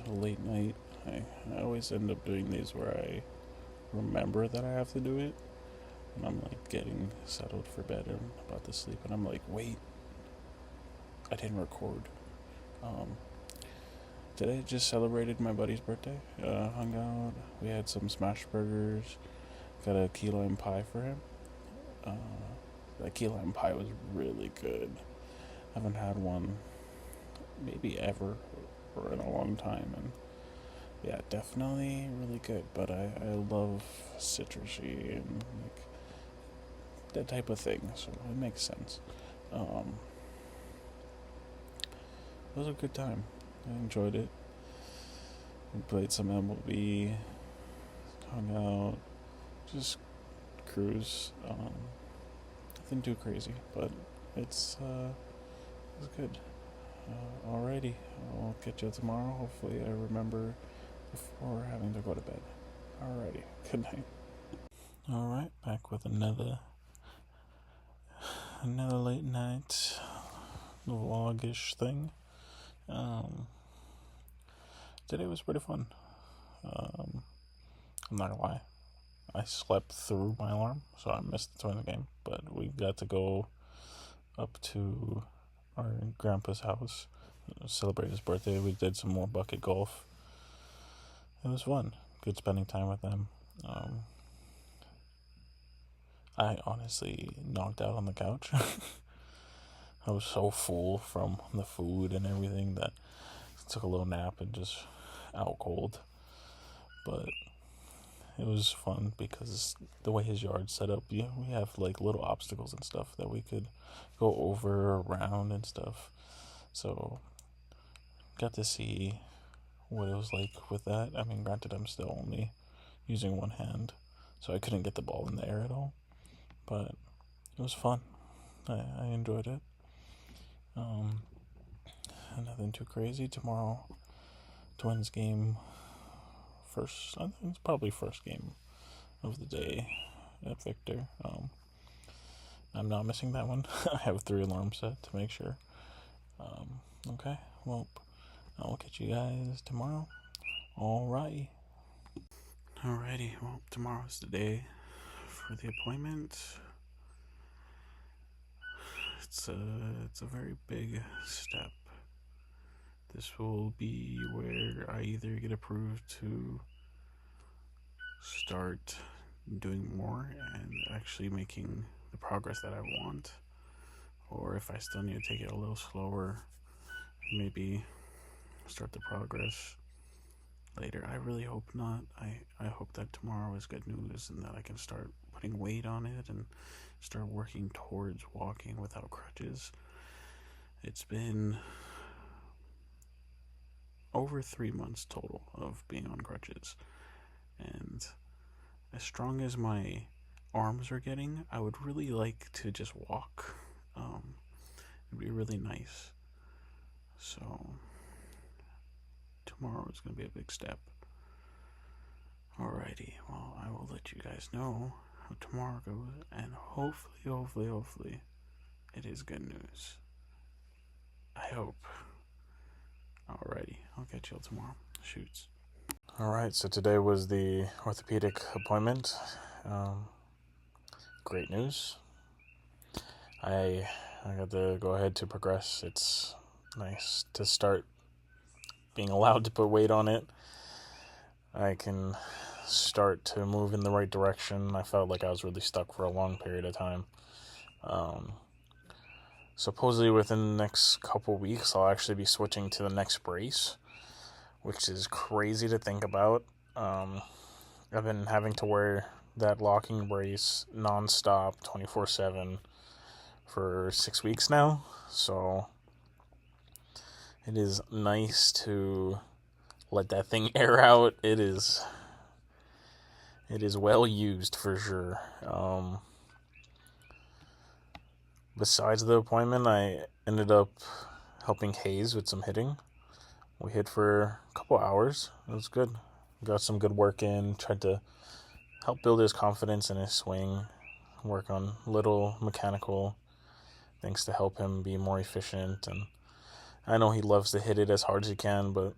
a late night. I always end up doing these where I remember that I have to do it, and I'm like getting settled for bed and about to sleep, and I'm like, wait, I didn't record. Um, Today just celebrated my buddy's birthday. Hung out. We had some smash burgers. Got a key lime pie for him. Uh, that key lime pie was really good. I haven't had one maybe ever or in a long time, and yeah, definitely really good. But I love citrusy and like that type of thing, so it makes sense. Um, it was a good time. I enjoyed it. We played some MLB, hung out, just cruise. Nothing too crazy, but it's good. Alrighty, I'll catch you tomorrow. Hopefully, I remember before having to go to bed. Alrighty, good night. Alright, back with another late night vlogish thing. Um, Today was pretty fun. I'm not gonna lie, I slept through my alarm, so I missed the Twins game. But we got to go up to our grandpa's house, celebrate his birthday. We did some more bucket golf. It was fun. Good spending time with them. I honestly knocked out on the couch. I was so full from the food and everything that I took a little nap and just out cold. But it was fun because the way his yard's set up, we have like little obstacles and stuff that we could go over, around, and stuff. So got to see what it was like with that. I mean, granted, I'm still only using one hand, so I couldn't get the ball in the air at all. But it was fun. I enjoyed it. Nothing too crazy. Tomorrow, Twins game. I think it's probably first game of the day at Victor. I'm not missing that one. I have 3 alarms set to make sure. Okay, well, I'll catch you guys tomorrow. Alrighty. Alrighty, well, tomorrow's the day for the appointment. It's a very big step. This will be where I either get approved to start doing more and actually making the progress that I want, or if I still need to take it a little slower, maybe start the progress later. I really hope not. I hope that tomorrow is good news and that I can start putting weight on it and start working towards walking without crutches. It's been over 3 months total of being on crutches, and as strong as my arms are getting, I would really like to just walk. It'd be really nice. So tomorrow is going to be a big step. Alrighty, well, I will let you guys know how tomorrow goes, and hopefully, it is good news. I hope. Alrighty, I'll catch y'all tomorrow. Shoots. Alright, so today was the orthopedic appointment. Great news. I got to go ahead to progress. It's nice to start being allowed to put weight on it. I can start to move in the right direction. I felt like I was really stuck for a long period of time. Supposedly within the next couple weeks, I'll actually be switching to the next brace, which is crazy to think about. I've been having to wear that locking brace nonstop, 24/7, for 6 weeks now. So it is nice to let that thing air out. It is well used for sure. Besides the appointment, I ended up helping Hayes with some hitting. We hit for a couple hours. It was good. Got some good work in. Tried to help build his confidence in his swing. Work on little mechanical things to help him be more efficient. And I know he loves to hit it as hard as he can, but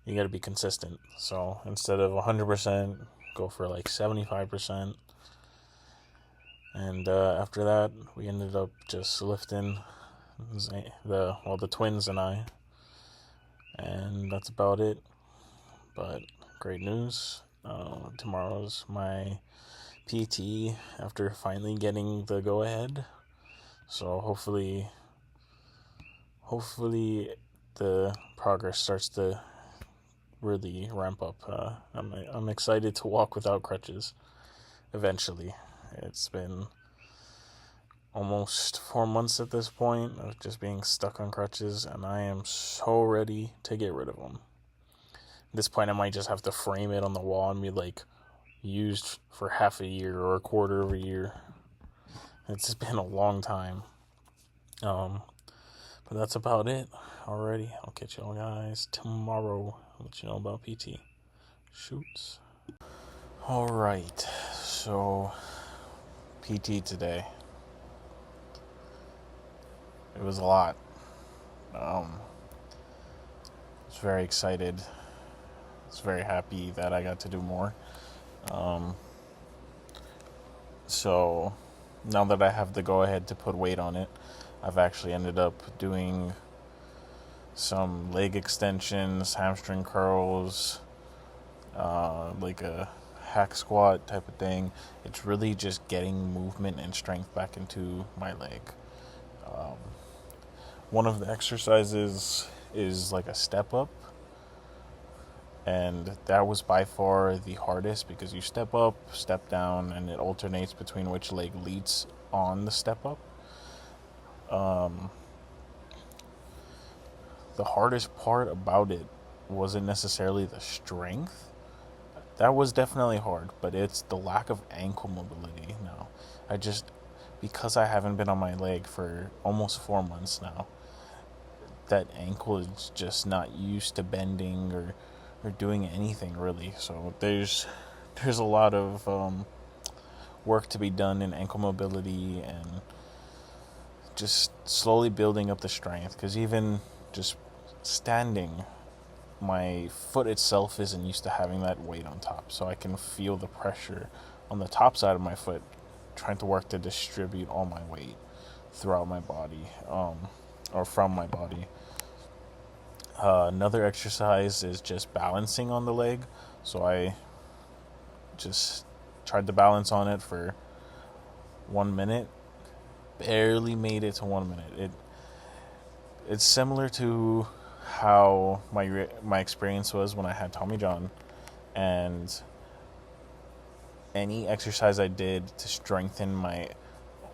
you got to be consistent. So instead of 100%, go for like 75%. And after that, we ended up just lifting the twins and I, and that's about it. But great news. Tomorrow's my PT after finally getting the go ahead. So hopefully the progress starts to really ramp up. I'm excited to walk without crutches eventually. It's been almost 4 months at this point of just being stuck on crutches, and I am so ready to get rid of them. At this point, I might just have to frame it on the wall and be like, used for half a year or a quarter of a year. It's been a long time. But that's about it already. I'll catch y'all guys tomorrow. I'll let you know about PT. Shoots. Alright, so PT today. It was a lot. I was very excited. I was very happy that I got to do more. So now that I have the go ahead to put weight on it, I've actually ended up doing some leg extensions, hamstring curls, like a hack squat type of thing. It's really just getting movement and strength back into my leg. One of the exercises is like a step up, and that was by far the hardest because you step up, step down, and it alternates between which leg leads on the step up. The hardest part about it wasn't necessarily the strength. That was definitely hard, but it's the lack of ankle mobility now. Because I haven't been on my leg for almost 4 months now, that ankle is just not used to bending or doing anything really. So there's a lot of work to be done in ankle mobility and just slowly building up the strength, because even just standing, my foot itself isn't used to having that weight on top, so I can feel the pressure on the top side of my foot trying to work to distribute all my weight throughout my body, or from my body. Another exercise is just balancing on the leg. So I just tried to balance on it for 1 minute. Barely made it to 1 minute. It's similar to how my experience was when I had Tommy John, and any exercise I did to strengthen my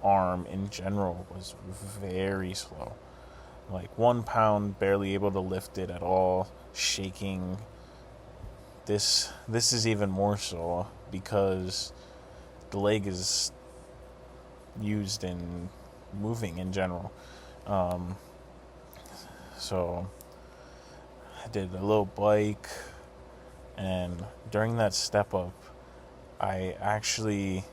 arm in general was very slow. Like 1 pound, barely able to lift it at all, shaking. This is even more so because the leg is used in moving in general. So I did a little bike, and during that step up, I actually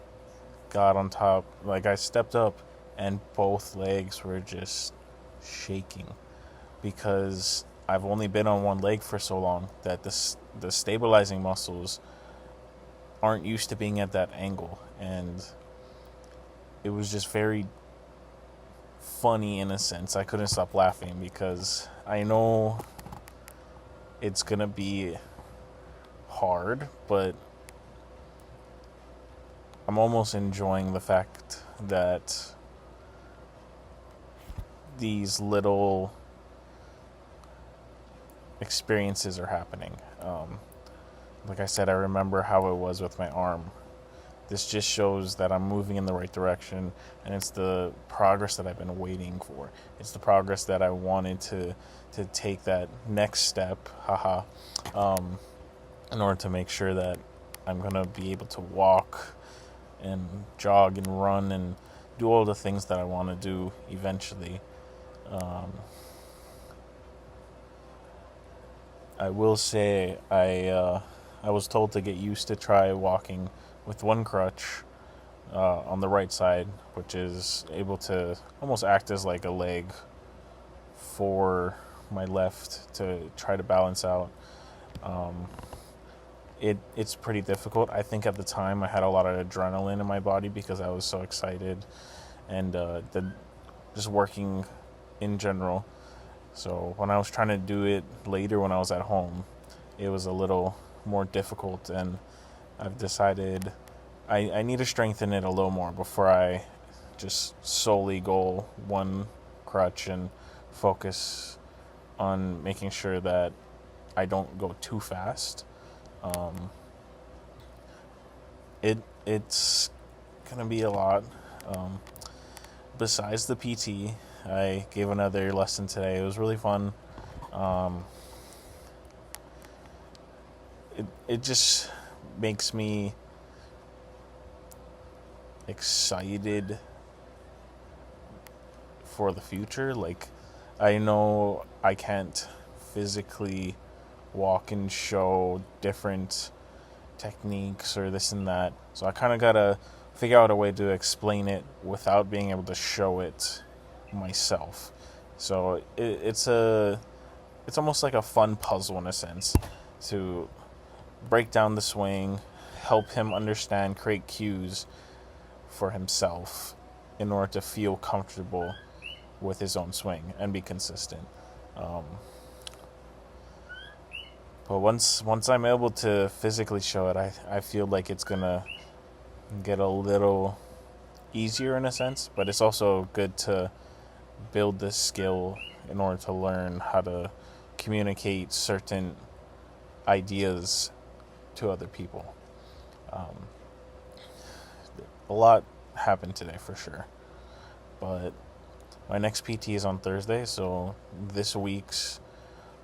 got on top. Like, I stepped up, and both legs were just shaking because I've only been on one leg for so long that the stabilizing muscles aren't used to being at that angle, and it was just very funny in a sense. I couldn't stop laughing because I know it's gonna be hard, but I'm almost enjoying the fact that these little experiences are happening. Like I said, I remember how it was with my arm. This just shows that I'm moving in the right direction, and it's the progress that I've been waiting for. It's the progress that I wanted to take that next step, in order to make sure that I'm going to be able to walk and jog and run and do all the things that I want to do eventually. I will say I was told to get used to try walking with one crutch on the right side, which is able to almost act as like a leg for my left to try to balance out. Um, it's pretty difficult. I think at the time I had a lot of adrenaline in my body because I was so excited, and just working in general. So when I was trying to do it later when I was at home, it was a little more difficult, and I've decided I need to strengthen it a little more before I just solely go one crutch and focus on making sure that I don't go too fast. Um, it's gonna be a lot. Um, Besides the PT, I gave another lesson today. It was really fun. Um, it just makes me excited for the future. Like, I know I can't physically walk and show different techniques or this and that, so I kind of gotta figure out a way to explain it without being able to show it myself. So it's almost like a fun puzzle in a sense to break down the swing, help him understand, create cues for himself in order to feel comfortable with his own swing and be consistent. Um, but once I'm able to physically show it, I feel like it's gonna get a little easier in a sense. But it's also good to build this skill in order to learn how to communicate certain ideas to other people. Um, a lot happened today for sure, but my next PT is on Thursday, so this week's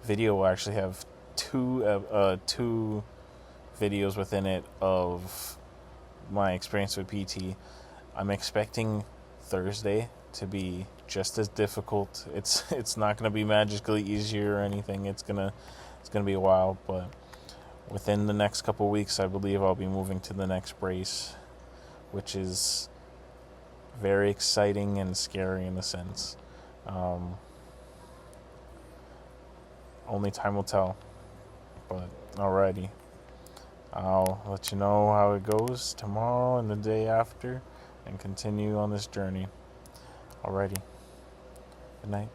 video will actually have two videos within it of my experience with PT. I'm expecting Thursday to be just as difficult. It's not gonna be magically easier or anything. It's gonna be a while, but within the next couple weeks, I believe I'll be moving to the next brace, which is very exciting and scary in a sense. Um, Only time will tell. But alrighty, I'll let you know how it goes tomorrow and the day after, and continue on this journey. Alrighty, good night.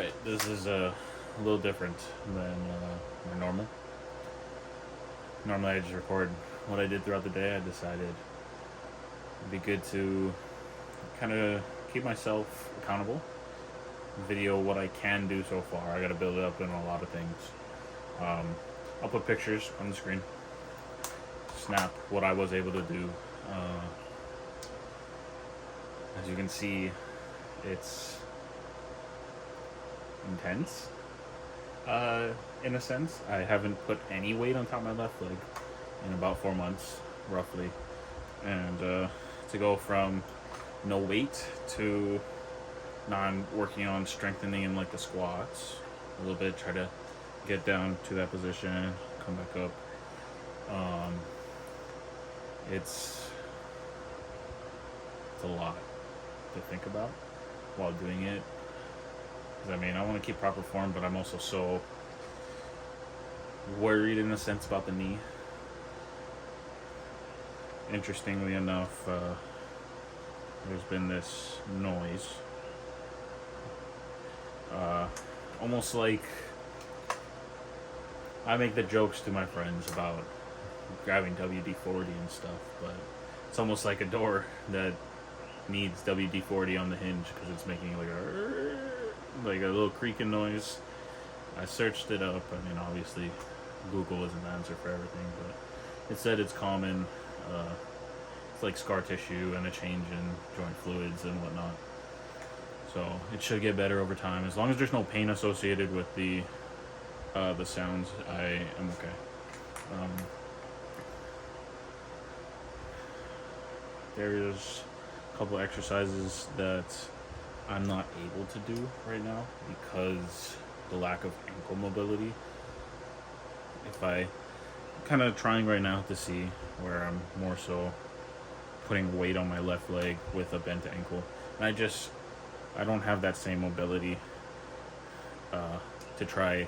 Alright, this is a little different than my normal. Normally I just record what I did throughout the day. I decided it'd be good to kind of keep myself accountable, video what I can do so far. I gotta build it up in a lot of things. I'll put pictures on the screen, snap what I was able to do. As you can see, it's intense. In a sense, I haven't put any weight on top of my left leg in about 4 months, roughly, and to go from no weight to now I'm working on strengthening in like the squats a little bit, try to get down to that position, come back up. It's a lot to think about while doing it. I mean, I want to keep proper form, but I'm also so worried in a sense about the knee. Interestingly enough, there's been this noise. Almost like I make the jokes to my friends about grabbing WD-40 and stuff, but it's almost like a door that needs WD-40 on the hinge because it's making like a little creaking noise. I searched it up. I mean, obviously, Google isn't the answer for everything, but it said it's common. It's like scar tissue and a change in joint fluids and whatnot. So it should get better over time. As long as there's no pain associated with the sounds, I am okay. There's a couple exercises that I'm not able to do right now because the lack of ankle mobility. If I kind of trying right now to see where I'm more so putting weight on my left leg with a bent ankle, and I don't have that same mobility to try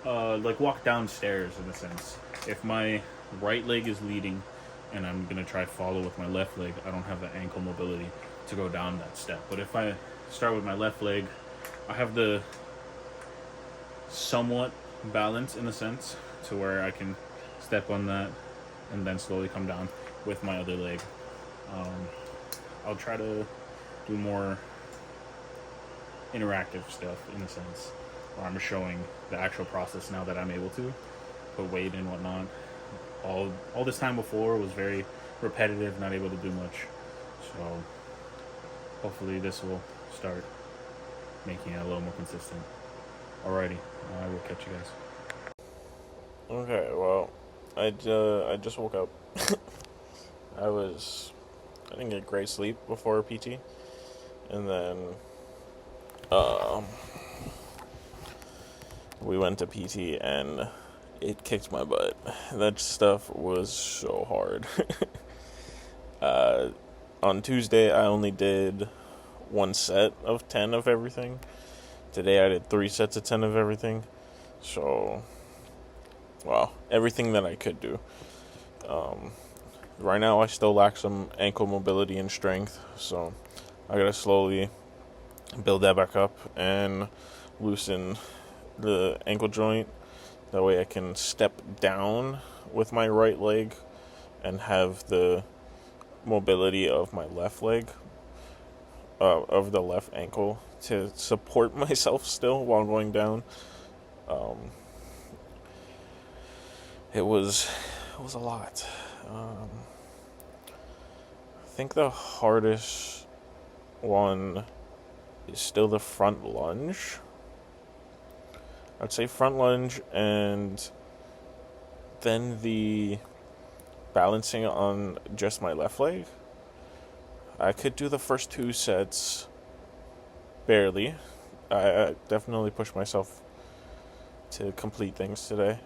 like walk downstairs in a sense. If my right leg is leading and I'm gonna try follow with my left leg, I don't have the ankle mobility to go down that step. But if I start with my left leg, I have the somewhat balance in a sense to where I can step on that and then slowly come down with my other leg. I'll try to do more interactive stuff in a sense where I'm showing the actual process now that I'm able to put weight and whatnot. All this time before was very repetitive, not able to do much. So hopefully this will start making it a little more consistent. Alrighty, I will catch you guys. Okay, well, I just woke up. I didn't get great sleep before PT, and then we went to PT and it kicked my butt. That stuff was so hard. On Tuesday, I only did 1 set of 10 of everything. Today, I did 3 sets of 10 of everything. So, wow, everything that I could do. Right now, I still lack some ankle mobility and strength, so I gotta slowly build that back up and loosen the ankle joint. That way I can step down with my right leg and have the mobility of my left leg, of the left ankle, to support myself still while going down. It was a lot. I think the hardest one is still the front lunge. I'd say front lunge, and then the balancing on just my left leg. I could do the first 2 sets barely. I definitely pushed myself to complete things today.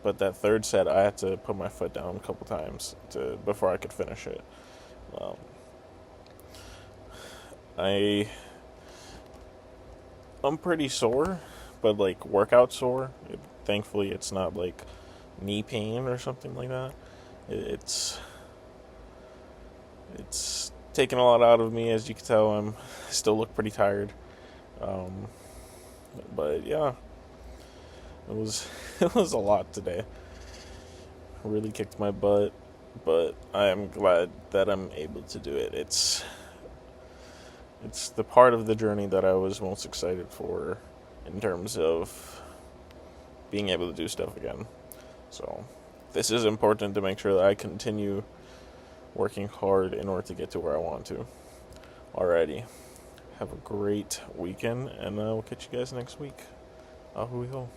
But that 3rd set, I had to put my foot down a couple times before I could finish it. I'm pretty sore, but like workout sore. Thankfully, it's not like knee pain or something like that. It's taking a lot out of me, as you can tell. I still look pretty tired. But yeah, it was it was a lot today. Really kicked my butt, but I am glad that I'm able to do it. It's the part of the journey that I was most excited for in terms of being able to do stuff again. So, this is important to make sure that I continue working hard in order to get to where I want to. Alrighty. Have a great weekend, and we'll catch you guys next week. Ahuiho.